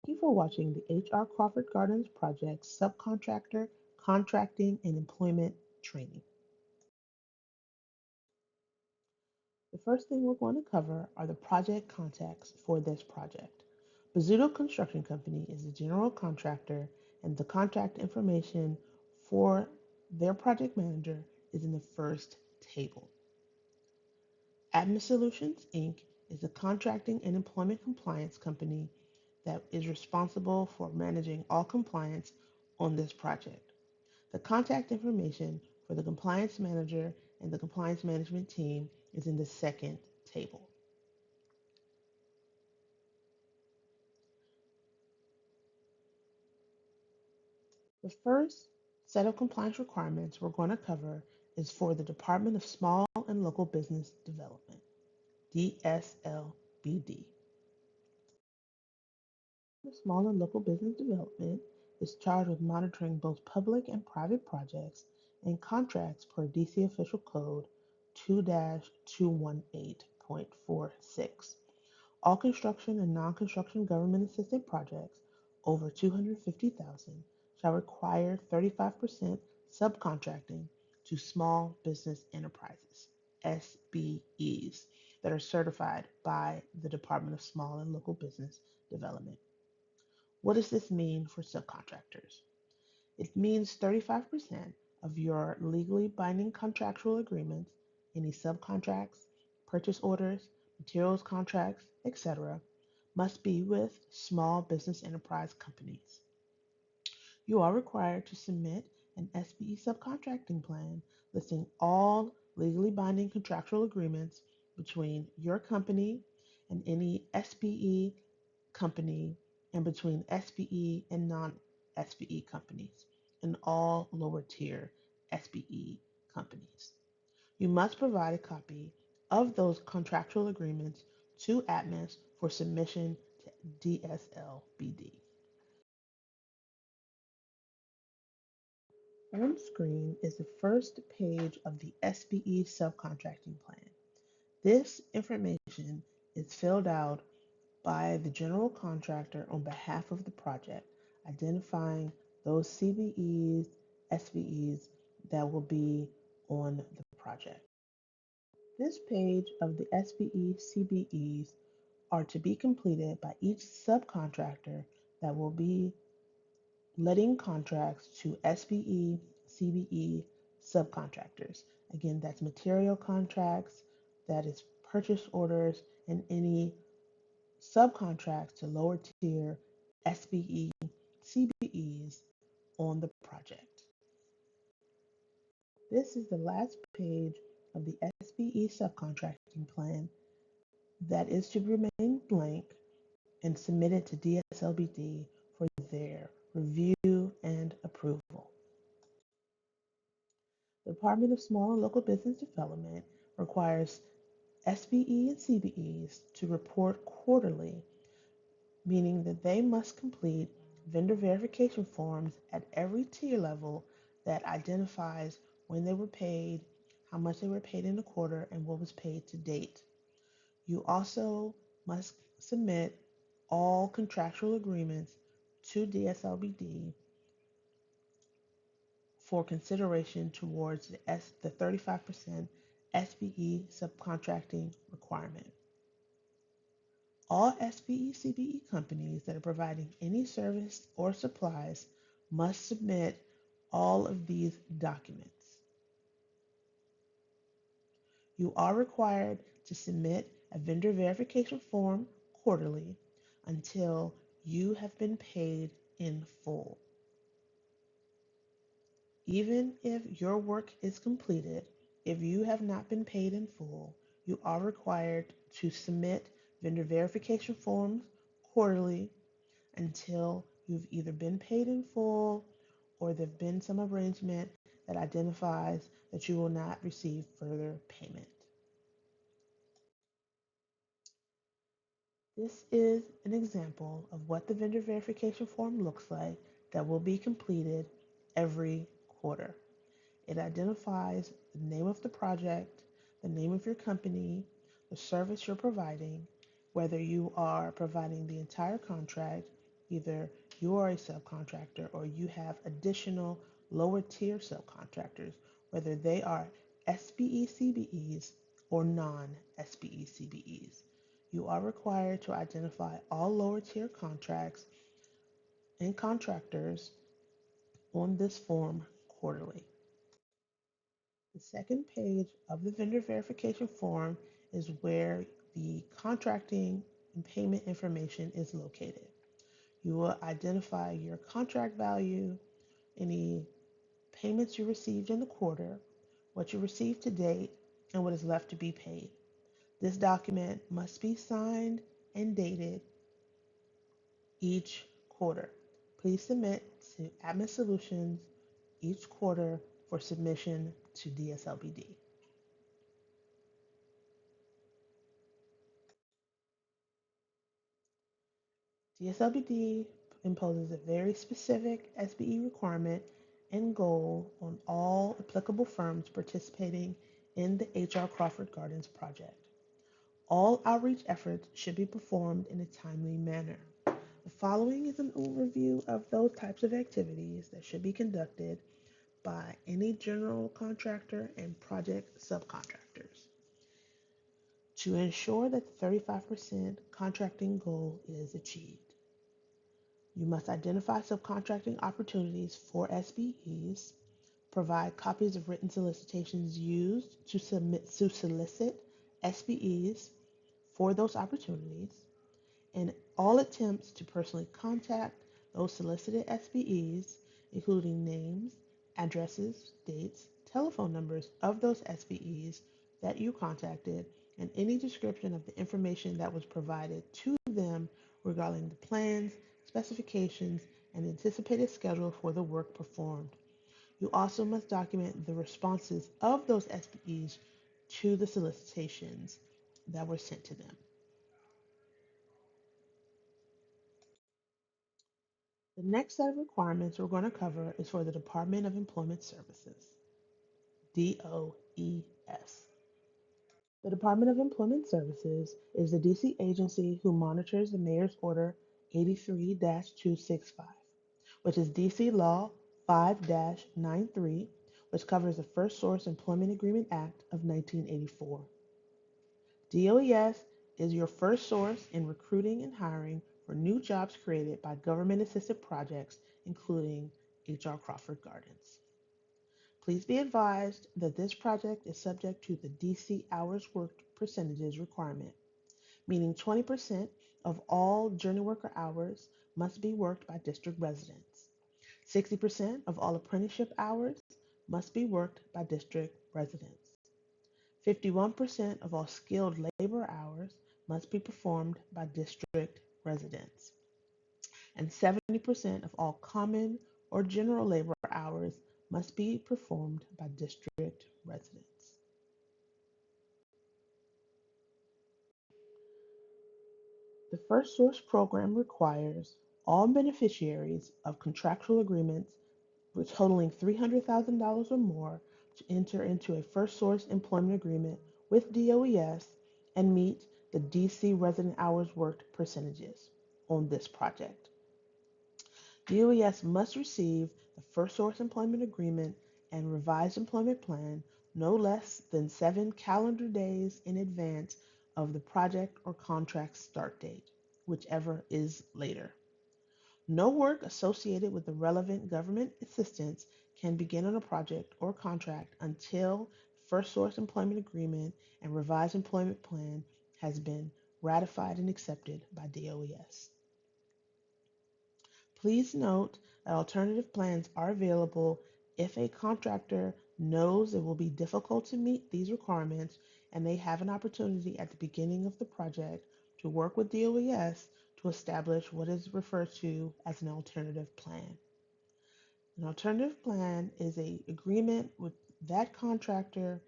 Thank you for watching the H.R. Crawford Gardens Project Subcontractor Contracting and Employment Training. The first thing we're going to cover are the project contacts for this project. Bozzuto Construction Company is the general contractor, and the contract information for their project manager is in the first table. Admin Solutions, Inc. is a contracting and employment compliance company that is responsible for managing all compliance on this project. The contact information for the compliance manager and the compliance management team is in the second table. The first set of compliance requirements we're going to cover is for the Department of Small and Local Business Development, DSLBD. The Small and Local Business Development is charged with monitoring both public and private projects and contracts per DC Official Code 2-218.46. All construction and non-construction government assisted projects over 250,000 shall require 35% subcontracting to small business enterprises, SBEs, that are certified by the Department of Small and Local Business Development. What does this mean for subcontractors? It means 35% of your legally binding contractual agreements, any subcontracts, purchase orders, materials contracts, etc., must be with small business enterprise companies. You are required to submit an SBE subcontracting plan listing all legally binding contractual agreements between your company and any SBE company and between SBE and non-SBE companies and all lower tier SBE companies. You must provide a copy of those contractual agreements to ATMOS for submission to DSLBD. On screen is the first page of the SBE subcontracting plan. This information is filled out by the general contractor on behalf of the project, identifying those CBEs, SBEs that will be on the project. This page of the SBE CBEs are to be completed by each subcontractor that will be letting contracts to SBE, CBE subcontractors. Again, that's material contracts, that is purchase orders, and any subcontracts to lower tier SBE, CBEs on the project. This is the last page of the SBE subcontracting plan that is to remain blank and submitted to DSLBD for their review and approval. The Department of Small and Local Business Development requires SBE and CBEs to report quarterly, meaning that they must complete vendor verification forms at every tier level that identifies when they were paid, how much they were paid in a quarter, and what was paid to date. You also must submit all contractual agreements to DSLBD for consideration towards the 35% SBE subcontracting requirement. All SBE CBE companies that are providing any service or supplies must submit all of these documents. You are required to submit a vendor verification form quarterly until you have been paid in full. Even if your work is completed, if you have not been paid in full, you are required to submit vendor verification forms quarterly until you've either been paid in full or there's been some arrangement that identifies that you will not receive further payment. This is an example of what the vendor verification form looks like that will be completed every quarter. It identifies the name of the project, the name of your company, the service you're providing, whether you are providing the entire contract, either you are a subcontractor or you have additional lower tier subcontractors, whether they are SBE CBEs or non SBE CBEs. You are required to identify all lower tier contracts and contractors on this form quarterly. The second page of the vendor verification form is where the contracting and payment information is located. You will identify your contract value, any payments you received in the quarter, what you received to date, and what is left to be paid. This document must be signed and dated each quarter. Please submit to Admin Solutions each quarter for submission to DSLBD. DSLBD imposes a very specific SBE requirement and goal on all applicable firms participating in the H.R. Crawford Gardens project. All outreach efforts should be performed in a timely manner. The following is an overview of those types of activities that should be conducted by any general contractor and project subcontractors to ensure that the 35% contracting goal is achieved. You must identify subcontracting opportunities for SBEs, provide copies of written solicitations used to solicit SBEs for those opportunities, and all attempts to personally contact those solicited SBEs, including names, addresses, dates, telephone numbers of those SBEs that you contacted, and any description of the information that was provided to them regarding the plans, specifications, and anticipated schedule for the work performed. You also must document the responses of those SBEs to the solicitations that were sent to them. The next set of requirements we're going to cover is for the Department of Employment Services, DOES. The Department of Employment Services is the DC agency who monitors the Mayor's Order 83-265, which is DC Law 5-93, which covers the First Source Employment Agreement Act of 1984. DOES is your first source in recruiting and hiring for new jobs created by government-assisted projects, including H.R. Crawford Gardens. Please be advised that this project is subject to the DC hours worked percentages requirement, meaning 20% of all journey worker hours must be worked by district residents. 60% of all apprenticeship hours must be worked by district residents. 51% of all skilled labor hours must be performed by district residents. And 70% of all common or general labor hours must be performed by district residents. The First Source program requires all beneficiaries of contractual agreements totaling $300,000 or more to enter into a First Source employment agreement with DOES and meet the DC resident hours worked percentages on this project. DOES must receive the First Source employment agreement and revised employment plan no less than 7 calendar days in advance of the project or contract start date, whichever is later. No work associated with the relevant government assistance can begin on a project or contract until First Source Employment Agreement and Revised Employment Plan has been ratified and accepted by DOES. Please note that alternative plans are available if a contractor knows it will be difficult to meet these requirements and they have an opportunity at the beginning of the project to work with DOES to establish what is referred to as an alternative plan. An alternative plan is an agreement with that contractor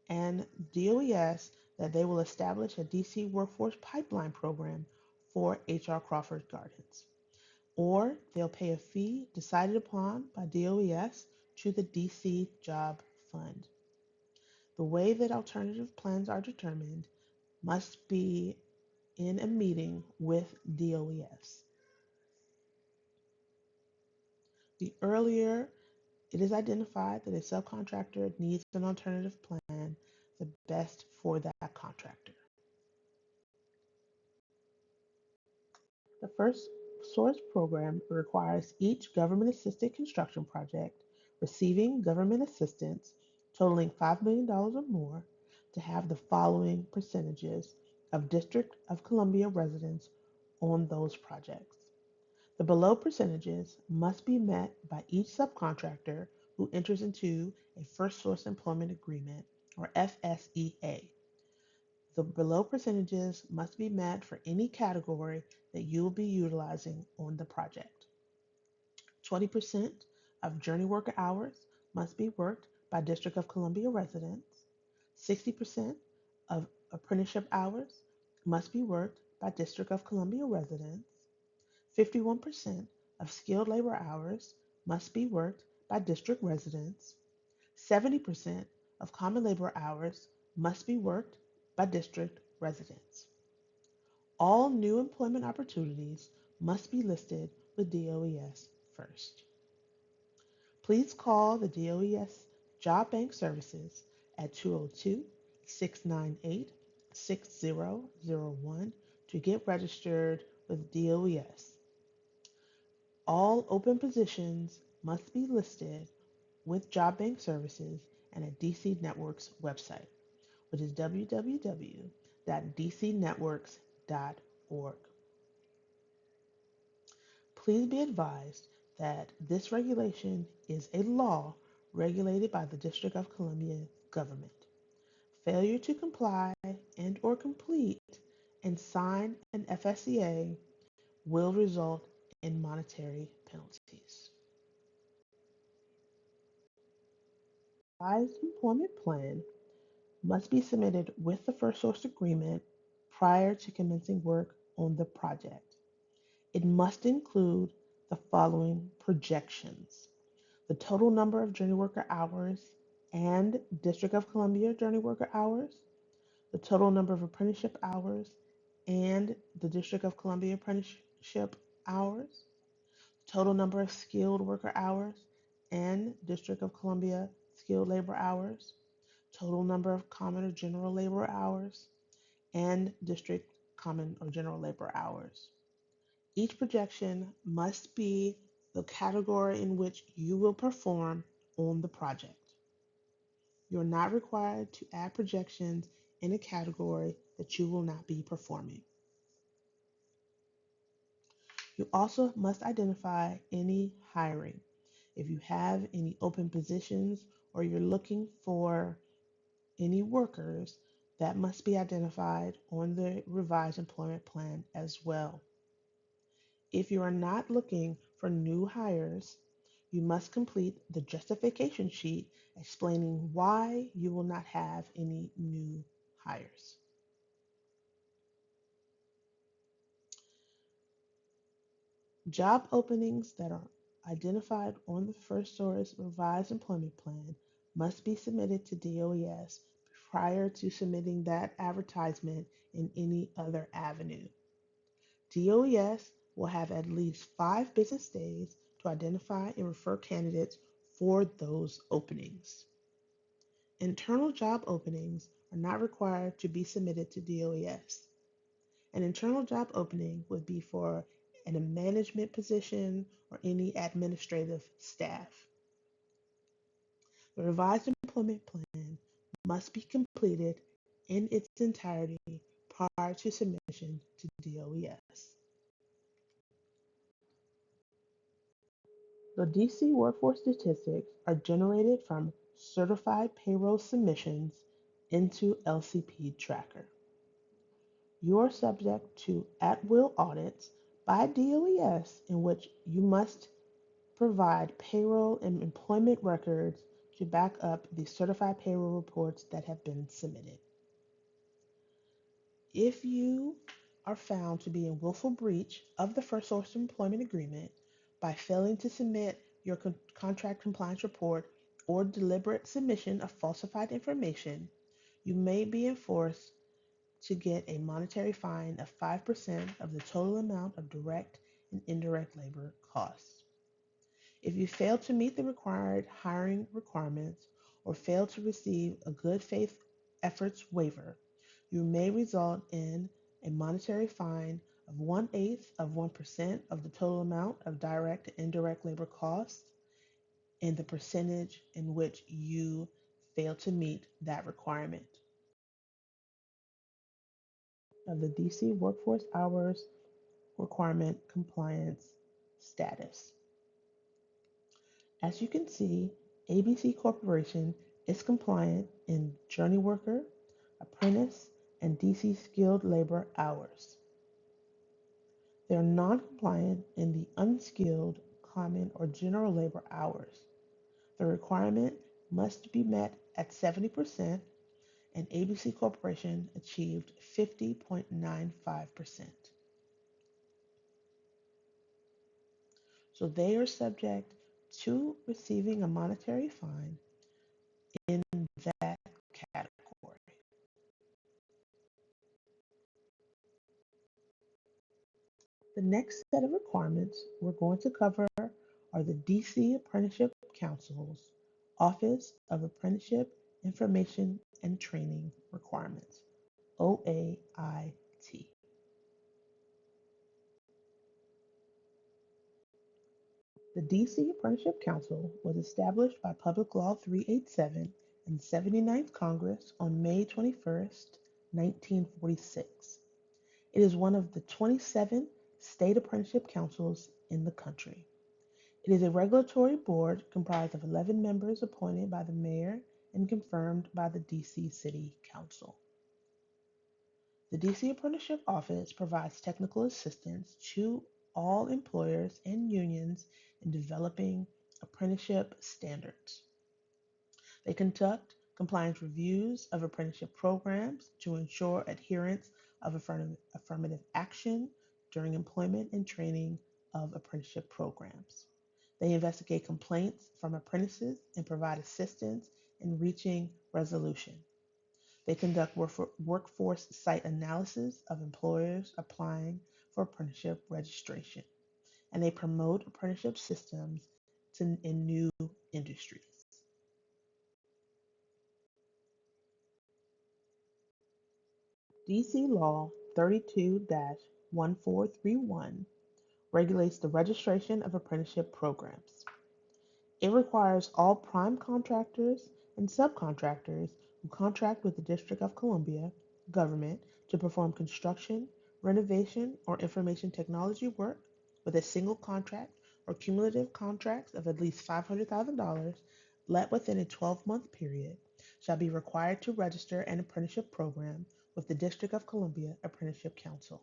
and DOES that they will establish a DC workforce pipeline program for H.R. Crawford Gardens, or they'll pay a fee decided upon by DOES to the DC Job Fund. The way that alternative plans are determined must be in a meeting with DOES. The earlier it is identified that a subcontractor needs an alternative plan, the best for that contractor. The First Source program requires each government-assisted construction project receiving government assistance totaling $5 million or more to have the following percentages of District of Columbia residents on those projects. The below percentages must be met by each subcontractor who enters into a First Source Employment Agreement or FSEA. The below percentages must be met for any category that you will be utilizing on the project. 20% of journey worker hours must be worked by District of Columbia residents. 60% of apprenticeship hours must be worked by District of Columbia residents. 51% of skilled labor hours must be worked by district residents. 70% of common labor hours must be worked by district residents. All new employment opportunities must be listed with DOES first. Please call the DOES Job Bank Services at 202-698-6001 to get registered with DOES. All open positions must be listed with Job Bank Services and at DC Network's website, which is www.dcnetworks.org. Please be advised that this regulation is a law regulated by the District of Columbia government. Failure to comply and or complete and sign an FSEA will result in monetary penalties. Revised employment plan must be submitted with the First Source agreement prior to commencing work on the project. It must include the following projections: the total number of journey worker hours and District of Columbia journey worker hours, the total number of apprenticeship hours and the District of Columbia apprenticeship hours, total number of skilled worker hours and District of Columbia skilled labor hours, total number of common or general labor hours, and district common or general labor hours. Each projection must be the category in which you will perform on the project. You are not required to add projections in a category that you will not be performing. You also must identify any hiring. If you have any open positions or you're looking for any workers, that must be identified on the revised employment plan as well. If you are not looking for new hires, you must complete the justification sheet explaining why you will not have any new hires. Job openings that are identified on the First Source revised employment plan must be submitted to DOES prior to submitting that advertisement in any other avenue. DOES will have at least 5 business days to identify and refer candidates for those openings. Internal job openings are not required to be submitted to DOES. An internal job opening would be for a management position or any administrative staff. The revised employment plan must be completed in its entirety prior to submission to DOES. The DC workforce statistics are generated from certified payroll submissions into LCP Tracker. You are subject to at-will audits by DOES in which you must provide payroll and employment records to back up the certified payroll reports that have been submitted. If you are found to be in willful breach of the First Source Employment Agreement by failing to submit your contract compliance report or deliberate submission of falsified information, you may be enforced to get a monetary fine of 5% of the total amount of direct and indirect labor costs. If you fail to meet the required hiring requirements or fail to receive a good faith efforts waiver, you may result in a monetary fine of 1/8 of 1% of the total amount of direct and indirect labor costs and the percentage in which you fail to meet that requirement. Of the DC workforce hours requirement compliance status. As you can see, ABC Corporation is compliant in journey worker, apprentice, and DC skilled labor hours. They are non-compliant in the unskilled, common, or general labor hours. The requirement must be met at 70%, and ABC Corporation achieved 50.95%. So they are subject to receiving a monetary fine in that category. The next set of requirements we're going to cover are the DC Apprenticeship Council's Office of Apprenticeship Information and Training Requirements, OAIT. The DC Apprenticeship Council was established by Public Law 387 in the 79th Congress on May 21, 1946. It is one of the 27 state apprenticeship councils in the country. It is a regulatory board comprised of 11 members appointed by the mayor and confirmed by the DC City Council. The DC Apprenticeship Office provides technical assistance to all employers and unions in developing apprenticeship standards. They conduct compliance reviews of apprenticeship programs to ensure adherence of affirmative action during employment and training of apprenticeship programs. They investigate complaints from apprentices and provide assistance in reaching resolution. They conduct workforce site analysis of employers applying for apprenticeship registration, and they promote apprenticeship systems in new industries. DC Law 32-1431 regulates the registration of apprenticeship programs. It requires all prime contractors and subcontractors who contract with the District of Columbia government to perform construction, renovation, or information technology work with a single contract or cumulative contracts of at least $500,000 let within a 12-month period shall be required to register an apprenticeship program with the District of Columbia Apprenticeship Council.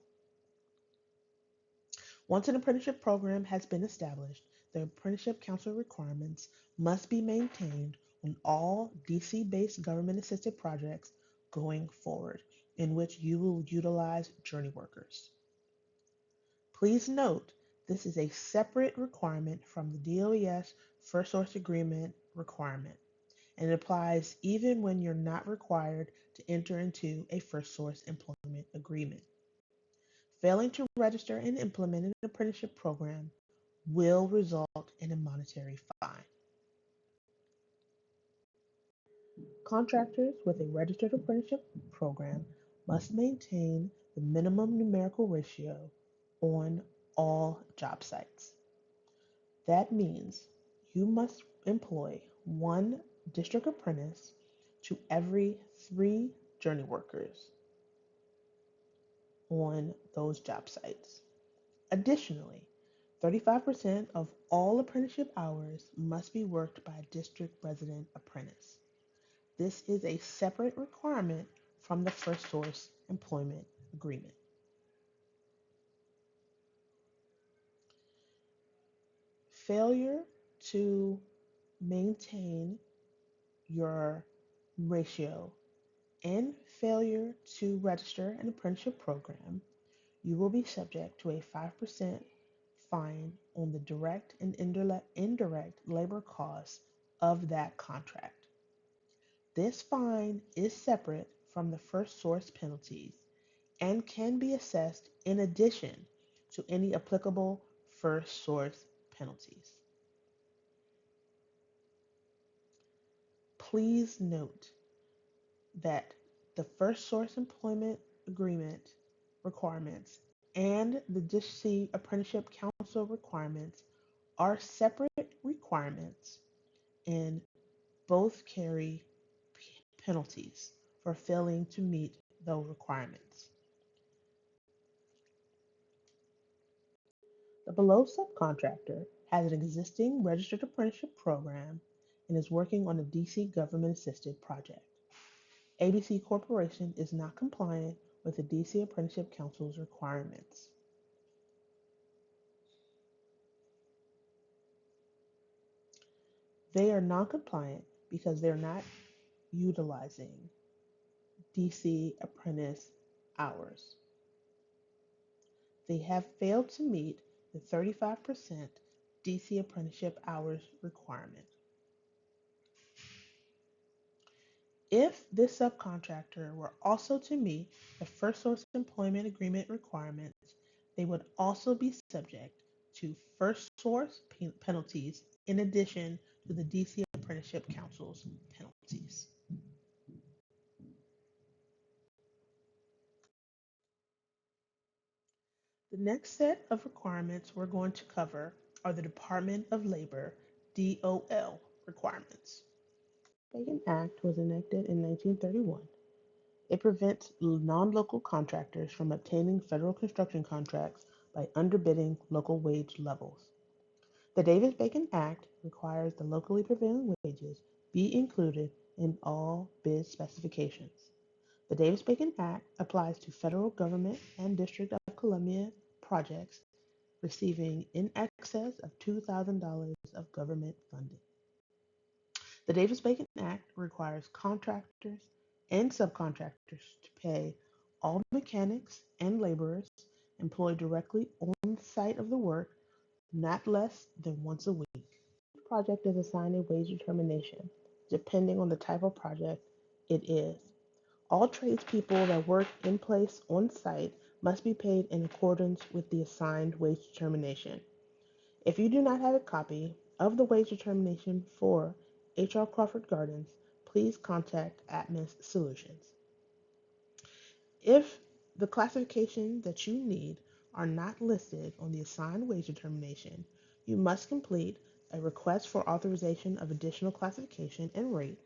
Once an apprenticeship program has been established, the Apprenticeship Council requirements must be maintained on all DC-based government-assisted projects going forward, in which you will utilize journey workers. Please note, this is a separate requirement from the DOES First Source Agreement requirement, and it applies even when you're not required to enter into a First Source employment agreement. Failing to register and implement an apprenticeship program will result in a monetary fine. Contractors with a registered apprenticeship program must maintain the minimum numerical ratio on all job sites. That means you must employ one district apprentice to every 3 journey workers on those job sites. Additionally, 35% of all apprenticeship hours must be worked by a district resident apprentice. This is a separate requirement from the First Source Employment Agreement. Failure to maintain your ratio and failure to register an apprenticeship program, you will be subject to a 5% fine on the direct and indirect labor costs of that contract. This fine is separate from the first source penalties and can be assessed in addition to any applicable first source penalties. Please note that the First Source Employment Agreement requirements and the DC Apprenticeship Council requirements are separate requirements and both carry penalties for failing to meet those requirements. The below subcontractor has an existing registered apprenticeship program and is working on a DC government assisted project. ABC Corporation is not compliant with the DC Apprenticeship Council's requirements. They are non-compliant because they're not utilizing DC apprentice hours. They have failed to meet the 35% DC apprenticeship hours requirement. If this subcontractor were also to meet the First Source Employment Agreement requirements, they would also be subject to First Source penalties in addition to the DC Apprenticeship Council's penalties. The next set of requirements we're going to cover are the Department of Labor DOL requirements. The Bacon Act was enacted in 1931. It prevents non-local contractors from obtaining federal construction contracts by underbidding local wage levels. The Davis-Bacon Act requires the locally prevailing wages be included in all bid specifications. The Davis-Bacon Act applies to federal government and District of Columbia projects receiving in excess of $2,000 of government funding. The Davis-Bacon Act requires contractors and subcontractors to pay all mechanics and laborers employed directly on the site of the work not less than once a week. Each project is assigned a wage determination, depending on the type of project it is. All tradespeople that work in place on site must be paid in accordance with the assigned wage determination. If you do not have a copy of the wage determination for H.R. Crawford Gardens, please contact Atmos Solutions. If the classifications that you need are not listed on the assigned wage determination, you must complete a request for authorization of additional classification and rate,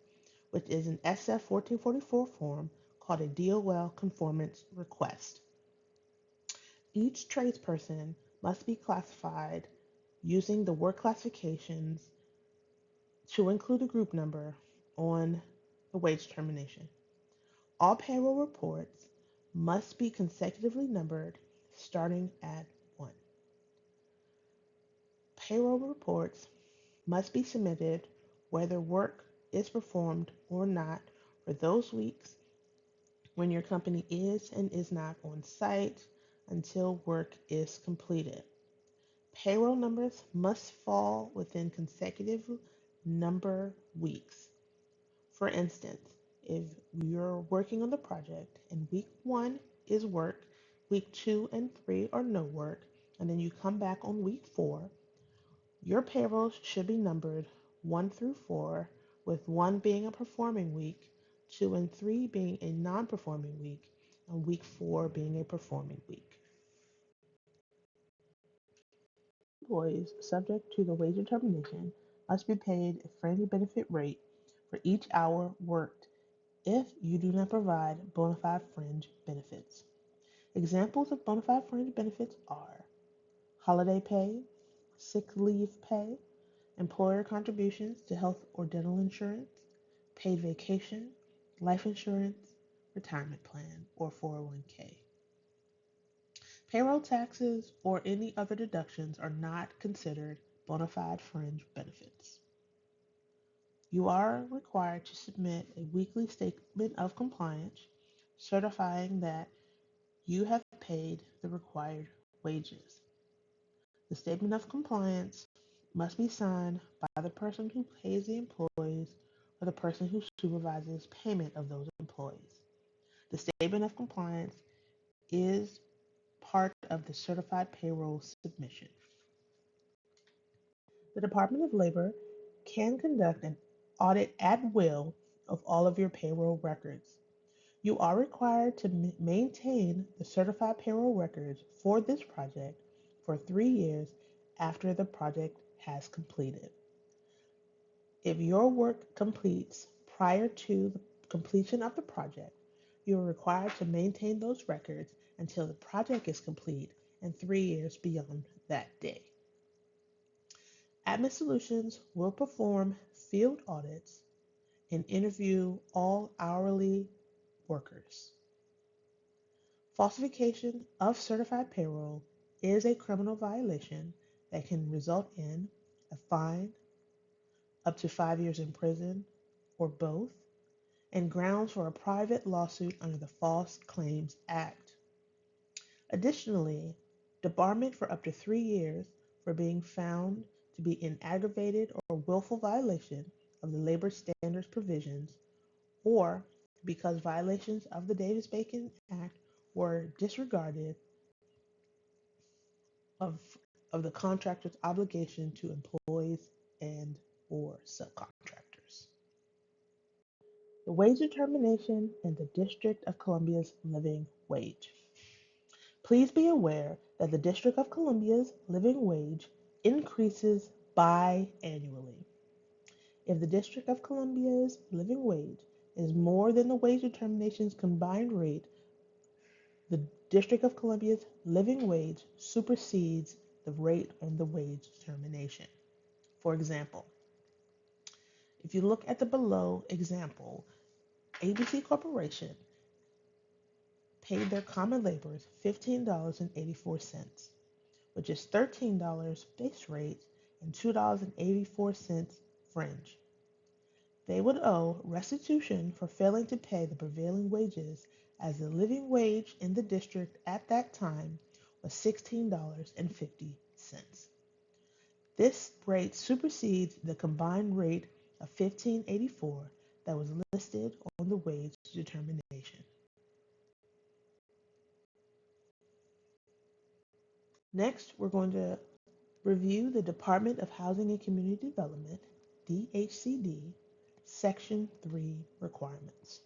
which is an SF 1444 form called a DOL conformance request. Each tradesperson must be classified using the work classifications to include a group number on the wage determination. All payroll reports must be consecutively numbered starting at 1. Payroll reports must be submitted whether work is performed or not for those weeks when your company is and is not on site until work is completed. Payroll numbers must fall within consecutive number weeks. For instance, if you're working on the project and week 1 is work, week 2 and 3 are no work, and then you come back on week 4, your payrolls should be numbered 1 through 4, with 1 being a performing week, 2 and 3 being a non-performing week, and week 4 being a performing week. Employees subject to the wage determination must be paid a fringe benefit rate for each hour worked if you do not provide bona fide fringe benefits. Examples of bona fide fringe benefits are holiday pay, sick leave pay, employer contributions to health or dental insurance, paid vacation, life insurance, retirement plan, or 401k. Payroll taxes or any other deductions are not considered bona fide fringe benefits. You are required to submit a weekly statement of compliance certifying that you have paid the required wages. The statement of compliance must be signed by the person who pays the employees or the person who supervises payment of those employees. The statement of compliance is part of the certified payroll submission. The Department of Labor can conduct an audit at will of all of your payroll records. You are required to maintain the certified payroll records for this project for 3 years after the project has completed. If your work completes prior to the completion of the project, you are required to maintain those records until the project is complete and 3 years beyond that day. Admin Solutions will perform field audits and interview all hourly workers. Falsification of certified payroll is a criminal violation that can result in a fine, up to 5 years in prison, or both, and grounds for a private lawsuit under the False Claims Act. Additionally, debarment for up to 3 years for being found to be in aggravated or willful violation of the labor standards provisions, or because violations of the Davis-Bacon Act were disregarded of, of the contractor's obligation to employees and or subcontractors. The wage determination and the District of Columbia's living wage. Please be aware that the District of Columbia's living wage increases biannually. If the District of Columbia's living wage is more than the wage determination's combined rate, the District of Columbia's living wage supersedes the rate on the wage determination. For example, if you look at the below example, ABC Corporation paid their common laborers $15.84, which is $13 base rate and $2.84 fringe. They would owe restitution for failing to pay the prevailing wages, as the living wage in the district at that time was $16.50. This rate supersedes the combined rate of $15.84 that was listed on the wage determination. Next, we're going to review the Department of Housing and Community Development, DHCD, Section 3 requirements.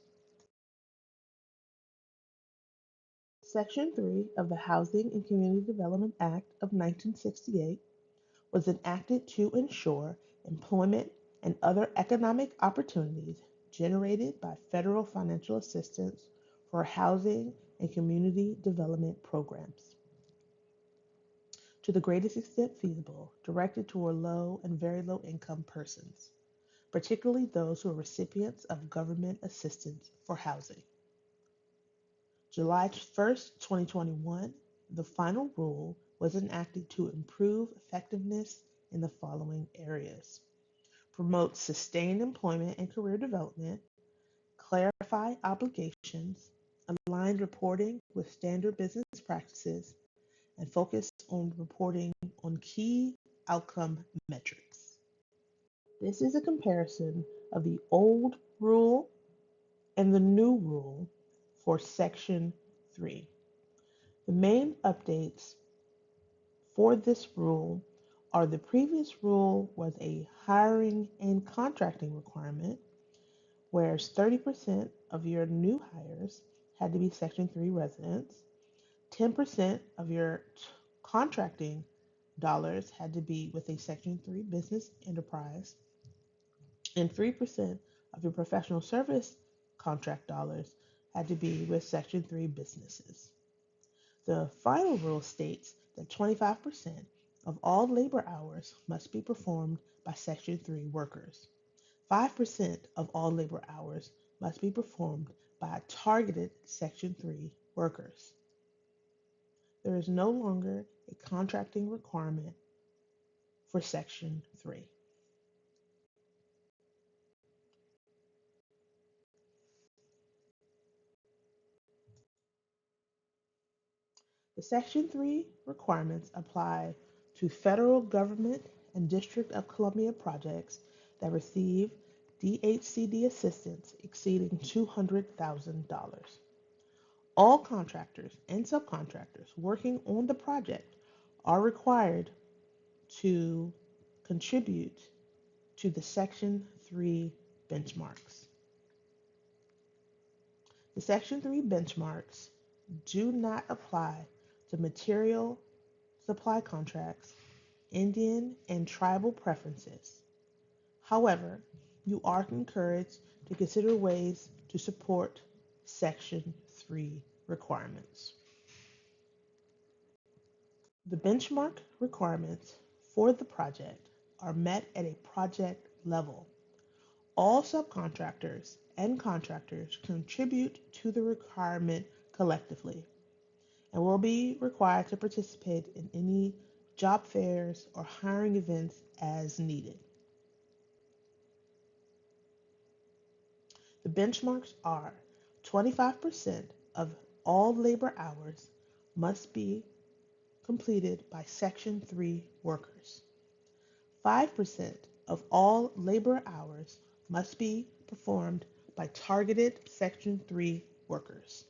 Section 3 of the Housing and Community Development Act of 1968 was enacted to ensure employment and other economic opportunities generated by federal financial assistance for housing and community development programs, to the greatest extent feasible, directed toward low and very low income persons, particularly those who are recipients of government assistance for housing. July 1st, 2021, the final rule was enacted to improve effectiveness in the following areas: promote sustained employment and career development, clarify obligations, align reporting with standard business practices, and focus on reporting on key outcome metrics. This is a comparison of the old rule and the new rule for Section 3. The main updates for this rule are: the previous rule was a hiring and contracting requirement, whereas 30% of your new hires had to be Section 3 residents, 10% of your contracting dollars had to be with a Section 3 business enterprise, and 3% of your professional service contract dollars had to be with Section 3 businesses. The final rule states that 25% of all labor hours must be performed by Section 3 workers. 5% of all labor hours must be performed by targeted Section 3 workers. There is no longer a contracting requirement for Section 3. The Section 3 requirements apply to federal government and District of Columbia projects that receive DHCD assistance exceeding $200,000. All contractors and subcontractors working on the project are required to contribute to the Section 3 benchmarks. The Section 3 benchmarks do not apply to material supply contracts, Indian and tribal preferences. However, you are encouraged to consider ways to support Section 3 requirements. The benchmark requirements for the project are met at a project level. All subcontractors and contractors contribute to the requirement collectively and will be required to participate in any job fairs or hiring events as needed. The benchmarks are 25% of all labor hours must be completed by Section 3 workers. 5% of all labor hours must be performed by targeted Section 3 workers.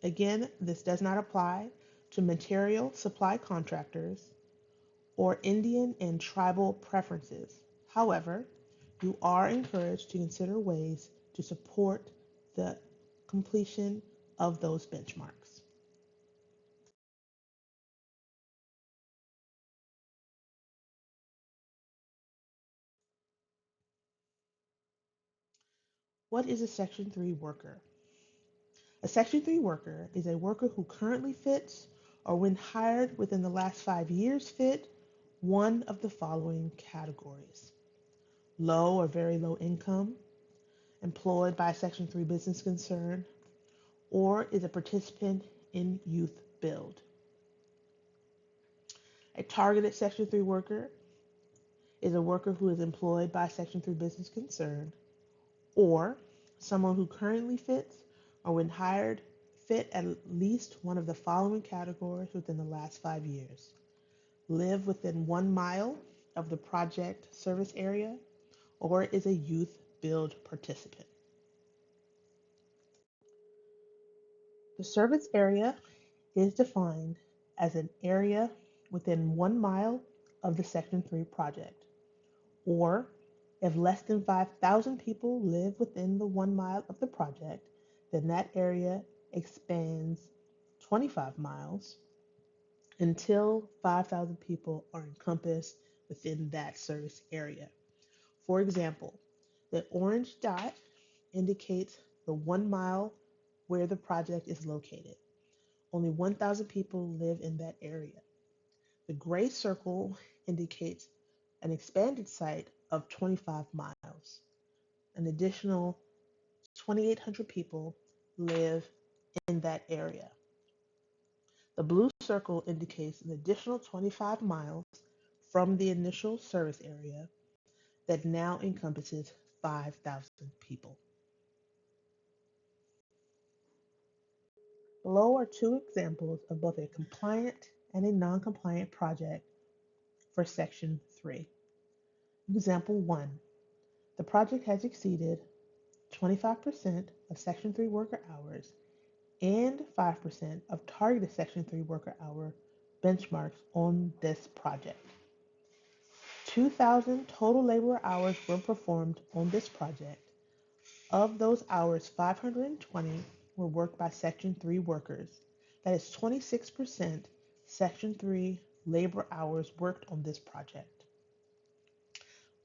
Again, this does not apply to material supply contractors or Indian and tribal preferences. However, you are encouraged to consider ways to support the completion of those benchmarks. What is a Section 3 worker? A Section 3 worker is a worker who currently fits, or when hired within the last 5 years fit, one of the following categories: low or very low income, employed by a Section 3 business concern, or is a participant in Youth Build. A targeted Section 3 worker is a worker who is employed by a Section 3 business concern, or someone who currently fits, or when hired, fit at least one of the following categories within the last 5 years: live within 1 mile of the project service area, or is a Youth Build participant. The service area is defined as an area within 1 mile of the Section 3 project, or if less than 5,000 people live within the 1 mile of the project, then that area expands 25 miles until 5,000 people are encompassed within that service area. For example, the orange dot indicates the 1 mile where the project is located. Only 1,000 people live in that area. The gray circle indicates an expanded site of 25 miles. An additional 2,800 people live in that area. The blue circle indicates an additional 25 miles from the initial service area that now encompasses 5,000 people. Below are two examples of both a compliant and a non-compliant project for Section 3. Example 1. The project has exceeded 25% of Section 3 worker hours and 5% of targeted Section 3 worker hour benchmarks on this project. 2,000 total labor hours were performed on this project. Of those hours, 520 were worked by Section 3 workers. That is 26% Section 3 labor hours worked on this project.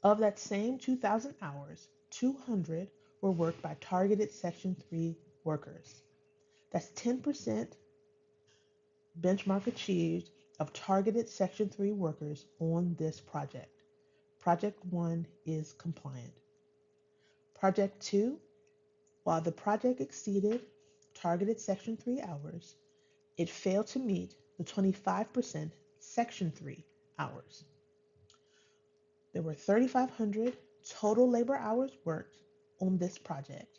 Of that same 2,000 hours, 200 were worked by targeted Section 3 workers. That's 10% benchmark achieved of targeted Section 3 workers on this project. Project 1 is compliant. Project 2, while the project exceeded targeted Section 3 hours, it failed to meet the 25% Section 3 hours. There were 3,500 total labor hours worked on this project,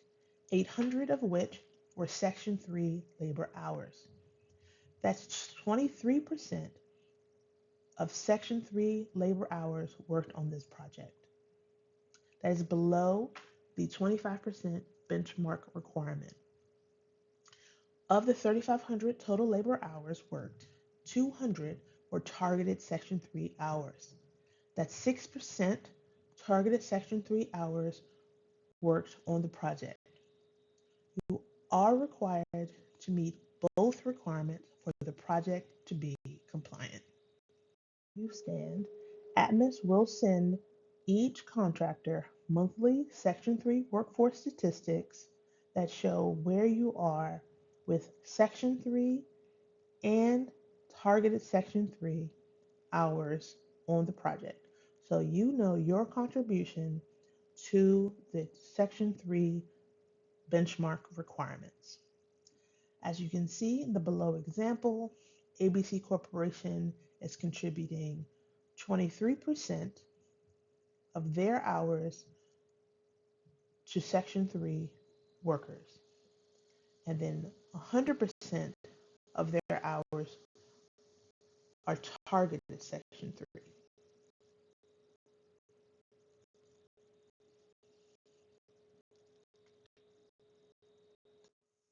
800 of which were Section 3 labor hours. That's 23% of Section 3 labor hours worked on this project. That is below the 25% benchmark requirement. Of the 3,500 total labor hours worked, 200 were targeted Section 3 hours. That's 6% targeted Section 3 hours worked on the project. You are required to meet both requirements for the project to be compliant. You stand, Atmos will send each contractor monthly Section 3 workforce statistics that show where you are with Section 3 and targeted Section 3 hours on the project. So you know your contribution to the Section 3 benchmark requirements. As you can see in the below example, ABC Corporation is contributing 23% of their hours to Section 3 workers, and then 100% of their hours are targeted Section 3.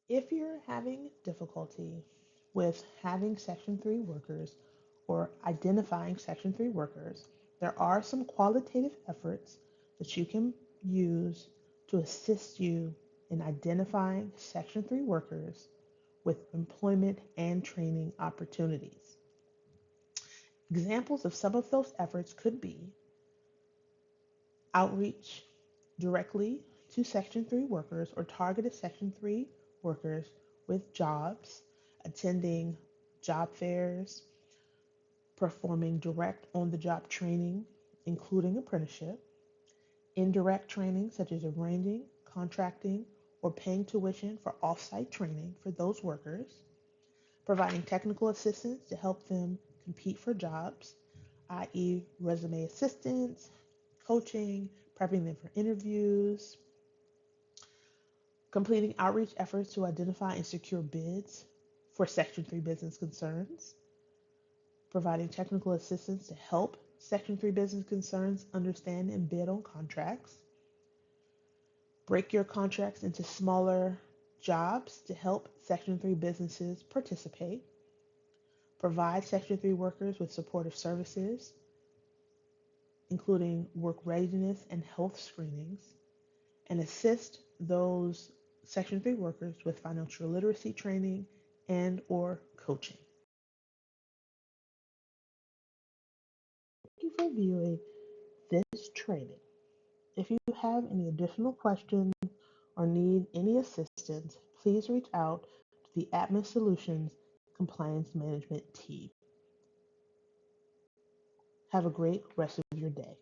If you're having difficulty with having Section 3 workers or identifying Section 3 workers, there are some qualitative efforts that you can use to assist you in identifying Section 3 workers with employment and training opportunities. Examples of some of those efforts could be outreach directly to Section 3 workers or targeted Section 3 workers with jobs, attending job fairs, performing direct on the job training, including apprenticeship, indirect training such as arranging, contracting, or paying tuition for off-site training for those workers, providing technical assistance to help them compete for jobs, i.e., resume assistance, coaching, prepping them for interviews, completing outreach efforts to identify and secure bids for Section 3 business concerns, providing technical assistance to help Section 3 business concerns understand and bid on contracts, break your contracts into smaller jobs to help Section 3 businesses participate, provide Section 3 workers with supportive services, including work readiness and health screenings, and assist those Section 3 workers with financial literacy training and or coaching. Thank you for viewing this training. If you have any additional questions or need any assistance, please reach out to the Atmos Solutions Compliance Management team. Have a great rest of your day.